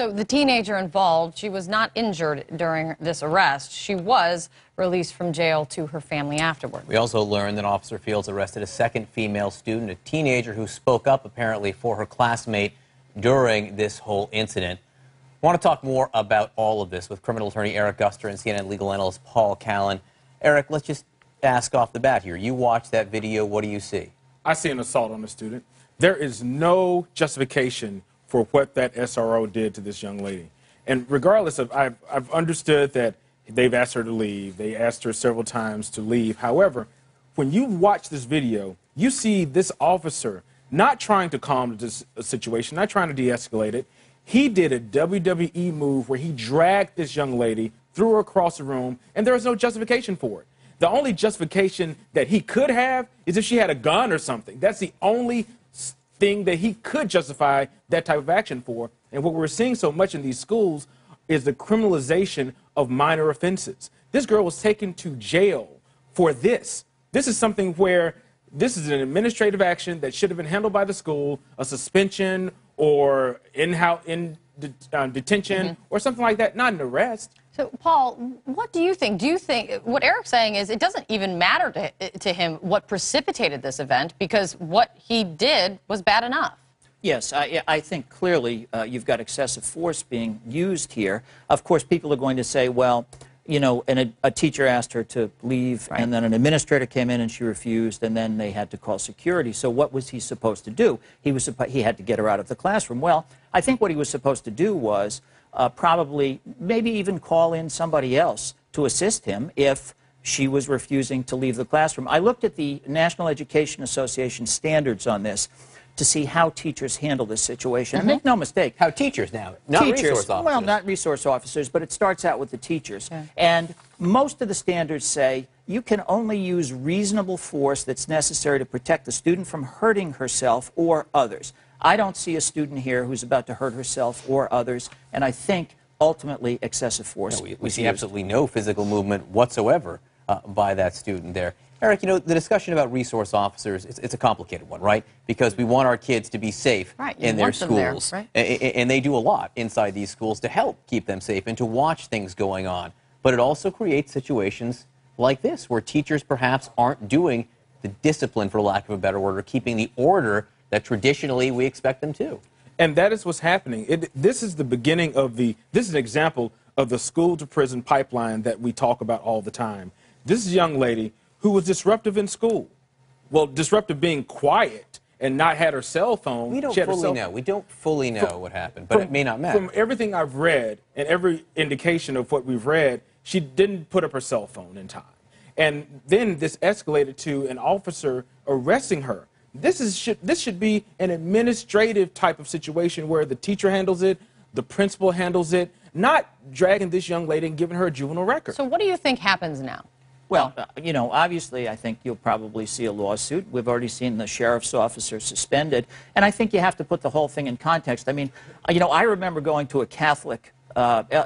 So the teenager involved, she was not injured during this arrest. She was released from jail to her family afterward. We also learned that Officer Fields arrested a second female student, a teenager who spoke up apparently for her classmate during this whole incident. I want to talk more about all of this with criminal attorney Eric Guster and CNN legal analyst Paul Callan. Eric, let's just ask off the bat here. You watched that video. What do you see? I see an assault on a student. There is no justification for what that SRO did to this young lady. And regardless of, I've understood that they've asked her to leave. They asked her several times to leave. However, when you watch this video, you see this officer not trying to calm this situation, not trying to de-escalate it. He did a WWE move where he dragged this young lady, threw her across the room, and there was no justification for it. The only justification that he could have is if she had a gun or something. That's the only thing that he could justify that type of action for. And what we're seeing so much in these schools is the criminalization of minor offenses. This girl was taken to jail for this. This is something where this is an administrative action that should have been handled by the school, a suspension or detention or something like that, not an arrest. So, Paul, what do you think? Do you think what Eric's saying is it doesn't even matter to him what precipitated this event because what he did was bad enough? Yes, I think clearly you've got excessive force being used here. Of course, people are going to say, well, you know, a teacher asked her to leave, right, and then an administrator came in and she refused, and then they had to call security. So what was he supposed to do? He had to get her out of the classroom. Well, I think what he was supposed to do was probably maybe even call in somebody else to assist him if she was refusing to leave the classroom. I looked at the National Education Association standards on this to see how teachers handle this situation. And make no mistake. How teachers now, not resource officers. Well, not resource officers, but it starts out with the teachers. Yeah. And most of the standards say you can only use reasonable force that's necessary to protect the student from hurting herself or others. I don't see a student here who's about to hurt herself or others, and I think ultimately excessive force. No, we see absolutely no physical movement whatsoever by that student there. Eric, you know, the discussion about resource officers, it's a complicated one, right? Because we want our kids to be safe in their schools. There, right? And they do a lot inside these schools to help keep them safe and to watch things going on. But it also creates situations like this where teachers perhaps aren't doing the discipline, for lack of a better word, or keeping the order that traditionally we expect them to. And that is what's happening. This is the beginning of this is an example of the school to prison pipeline that we talk about all the time. This is a young lady who was disruptive in school. Well, disruptive being quiet and not had her cell phone. We don't fully know. We don't fully know what happened, but it may not matter. From everything I've read and every indication of what we've read, she didn't put up her cell phone in time. And then this escalated to an officer arresting her. This should be an administrative type of situation where the teacher handles it, the principal handles it, not dragging this young lady and giving her a juvenile record. So what do you think happens now? Well, you know, obviously I think you'll probably see a lawsuit. We've already seen the sheriff's officer suspended. And I think you have to put the whole thing in context. I mean, you know, I remember going to a Catholic,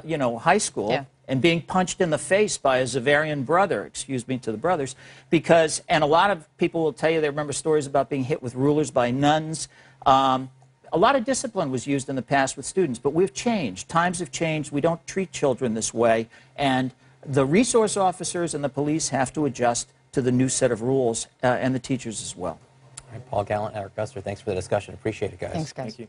you know, high school and being punched in the face by a Zavarian brother, excuse me to the brothers, because, and a lot of people will tell you they remember stories about being hit with rulers by nuns. A lot of discipline was used in the past with students, but we've changed. Times have changed. We don't treat children this way. And the resource officers and the police have to adjust to the new set of rules, and the teachers as well. All right, Paul Callan, Eric Guster, thanks for the discussion. Appreciate it, guys. Thanks, guys. Thank you.